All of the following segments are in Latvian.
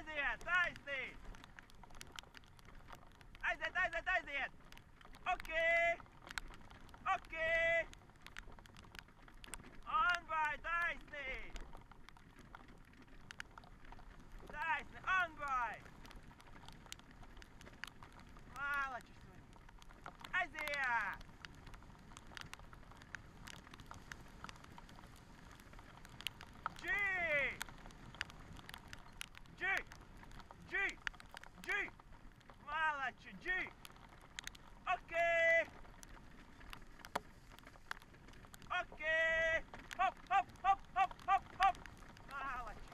Aiziet, taisnīt! Aiziet, aiziet, aiziet! Ok! Ok! On vai, taisnīt! Taisni, on vai! Malači suņi! Aiziet! G! G! G! G! Malači, G! Ok! Ok! Hop, hop, hop, hop, hop, hop! Malači!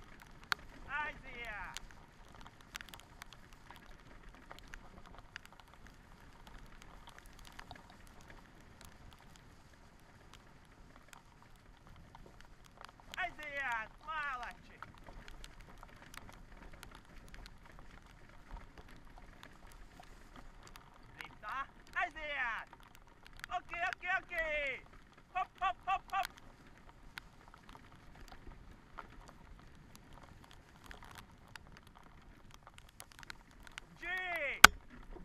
Aiziet! Aiziet! Malači! Driftā! Aiziet! Ok, ok, ok! Hop, hop, hop, hop! G!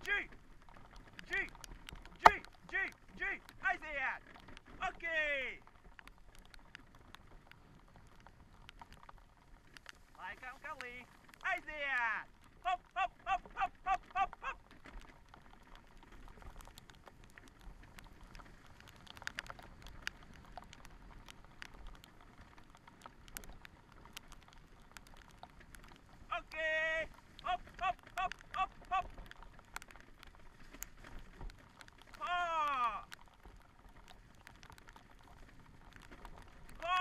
G! G! G! G! G! Aiziet! Ok! Laikam, ka lī! Aiziet! Hop, hop, hop, hop, hop, hop, hop! Ok! Hop, hop, hop, hop, hop! Ho! Ho!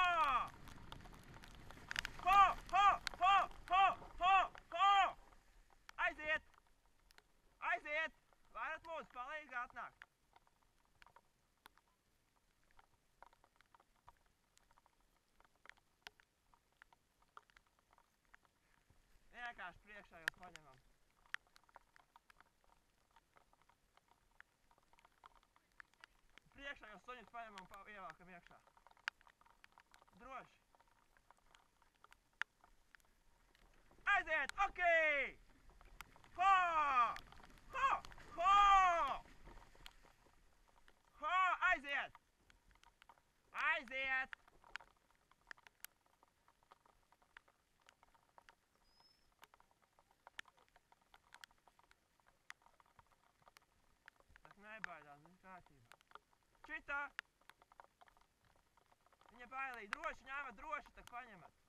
Ho, ho, ho, ho, ho, ho! Aiziet! Aiziet! Varat mūsu palīgi atnākt? Vienkārši priekšā jūs paņemam. Priekšā jūs suņus paņemam un ievelkam iekšā. Droši. Aiziet! Ok! Ho! Ho! Ho! Ho! Aiziet! Aiziet! Tak nebaidās, viss kārtībā. Šitā! Viņa bailī. Droši ņemat, droši, tak paņemat.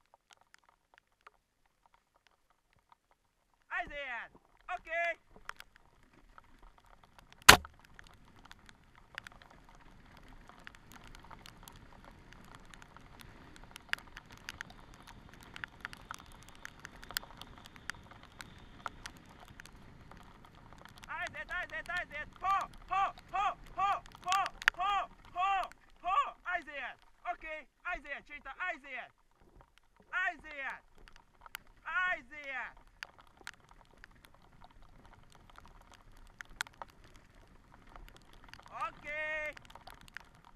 Aiziet! Ok! Aiziet, aiziet, aiziet! Ho! Ho! Ho! Ho! Ho! Ho! Ho! Ho! Aiziet! Ok! Aiziet, šitā! Aiziet! Aiziet! Aiziet! Ok!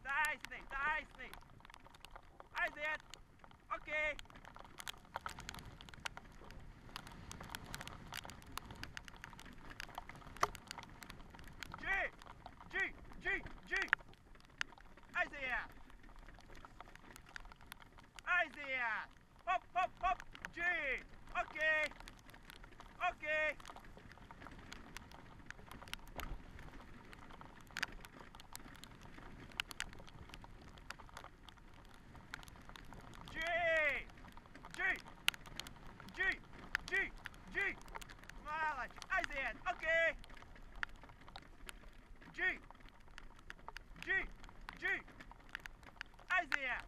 Taisni, taisni! Aiziet! Ok! G! G! G! G! Aiziet! Aiziet! Hop, hop, hop! G! Ok! Ok! G! G! G! G! G! Malači! Aiziet! Ok! G! G! G! Aiziet!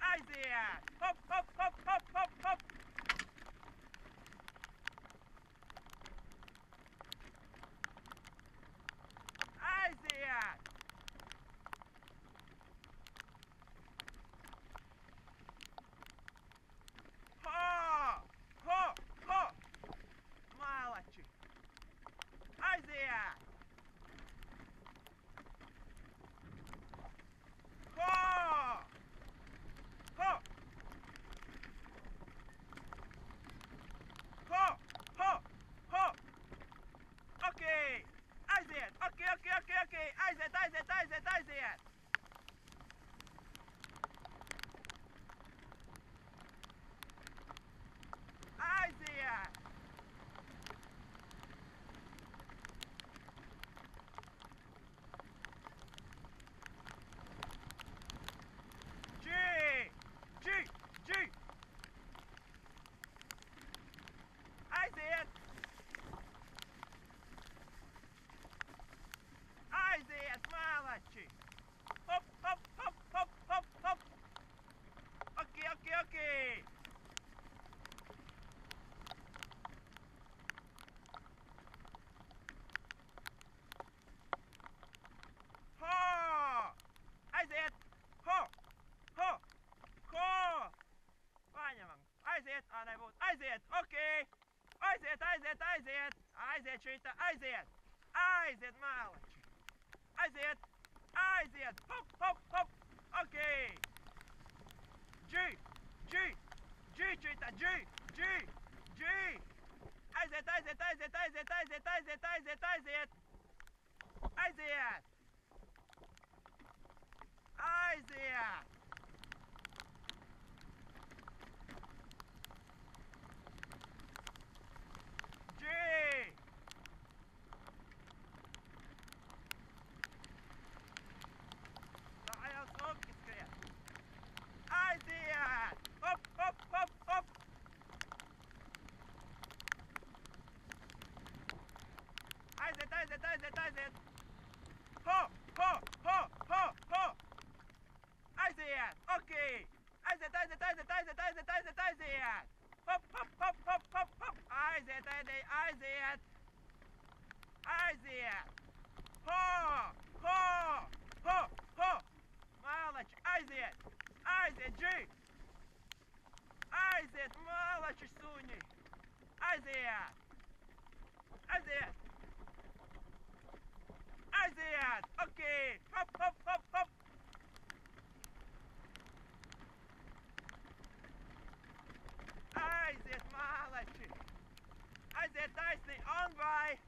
Aiziet! Hop, hop, hop, hop, hop, hop! aiziet, aiziet, aiziet! Aiziet! G! G! G! Aiziet! Aiziet, malači! Hop, hop, hop, hop, hop, hop! Okej, okej, okej! Ho! Aiziet! Ho! Ho! Ho! Paņemam! Aiziet! Ā, nebūs! Aiziet! Okej! Aiziet, aiziet, aiziet! Aiziet šita! Aiziet! Aiziet, malači! Aiziet! Aiziet! Hop, hop, hop! Okej! G! G! G šita! G! G! G! Aiziet, aiziet, aiziet, aiziet, aiziet, aiziet, aiziet, aiziet! Aiziet! Aiziet! G! Tā jau smuki skrien! Aiziet! Hop, hop, hop, hop! Aiziet, aiziet, aiziet, aiziet! Ho, ho, ho, ho, ho! Aiziet! Okej! Aiziet, aiziet, aiziet, aiziet, aiziet, aiziet, aiziet! Hop, hop, hop, hop, hop, hop! Aiziet, Edij, aiziet! Aiziet! Ho, ho, ho, ho! Malači, aiziet! Aiziet, G! Aiziet, malači, suņi! Aiziet! Aiziet! Aiziet! Okej! Hop, hop, hop, hop! Aiziet, malači! Aiziet taisni, on vai!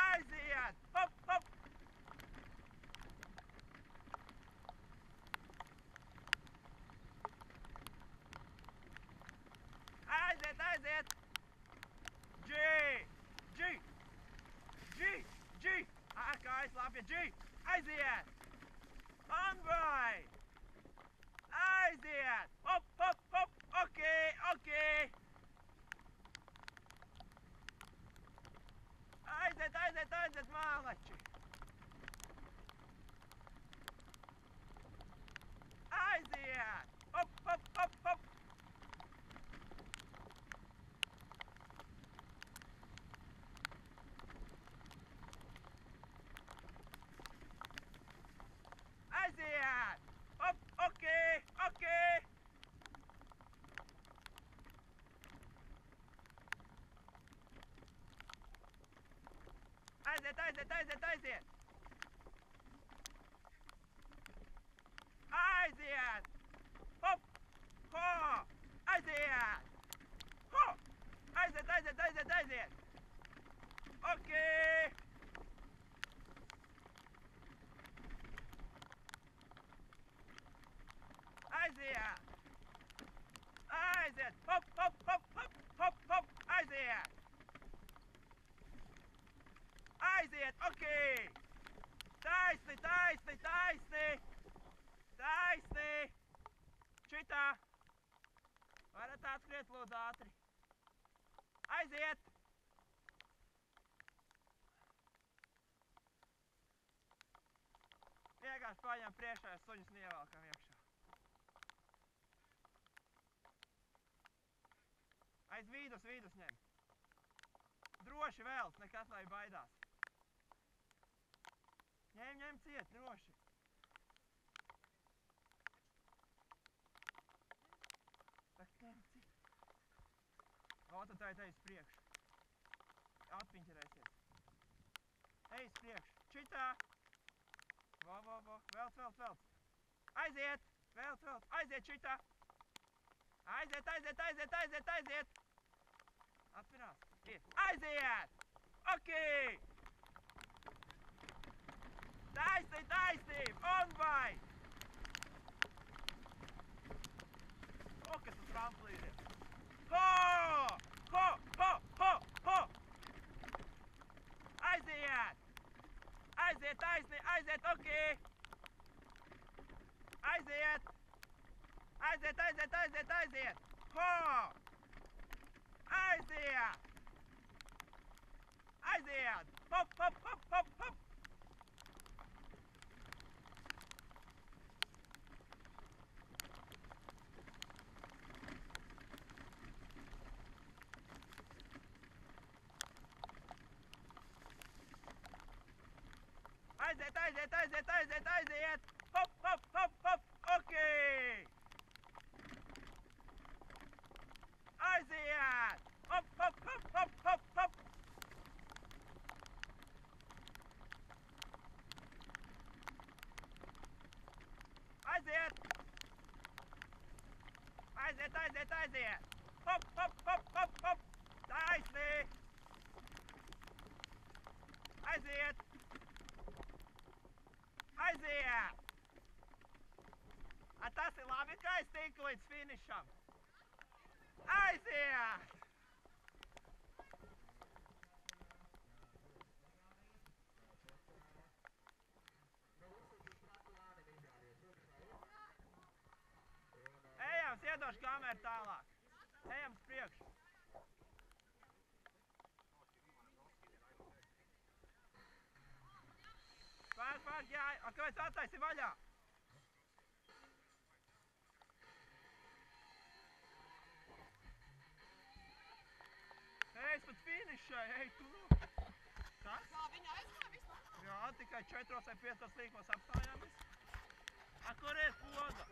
Aiziet! Hop, hop! Aiziet, aiziet! G! G! G! G! Kā aizlāpja G! Aiziet! On vai! Aiziet! Hop, hop, hop! Okej, okej! Aiziet, aiziet, aiziet, malači! Aiziet! Hop, hop, hop, hop! Aiziet! Hop, okej, okej! Aiziet, aiziet, aiziet, aiziet! Aiziet! Hop! Ho! Aiziet! Ho! Aiziet, aiziet, aiziet, aiziet! Okej! Aiziet! Aiziet! Hop, hop, hop, hop, hop, hop! Aiziet! Aiziet! Okej! Taisni, taisni, taisni! Taisni! Šitā! Varat atskriet, lūdzu, ātri! Aiziet! Vienkārši paņem priekšējos suņus un ievelkam iekšā. Aiz vidus ņem. Droši velc, nekas lai baidās. Ņem ciet, droši. Tak ņem ciet. O, tad tā ej uz priekšu. Atpiņķerēsies. Ej uz priekšu. Šitā. Vo. Velc. Aiziet. Velc. Aiziet šitā. Aiziet. Atvirās. Ir. Aiziet! Okej! Taisni! Taisnība! On vai! O, kas uz tramplīniem! Ho! Ho! Ho! Ho! Ho! Aiziet! Aiziet, taisni! Aiziet, okei! Aiziet! Aiziet, aiziet, aiziet, aiziet! Ho! Aiziet! Aiziet! Hop, hop, hop, hop, hop! Aiziet, aiziet, aiziet, aiziet, aiziet! Hop, hop, hop, hop! Okei! Aiziet! Hop, hop, hop, hop, hop, hop! Aiziet! Aiziet, aiziet, aiziet! Hop, hop, hop, hop, hop! Taisni! Aiziet! Aiziet! A tas ir labi, ka es tiku līdz finišam. Aiziet! Ejam, iedošu kameru tālāk. Ejam uz priekšu. Pērk, jā. Kāpēc attaisi vaļā? Ej, es pat finišai, ej tu. Kas? Jā, viņa aizgāja vispār. Jā, tikai 4 vai 5 līkos apstājāmies. A, kur ir poga?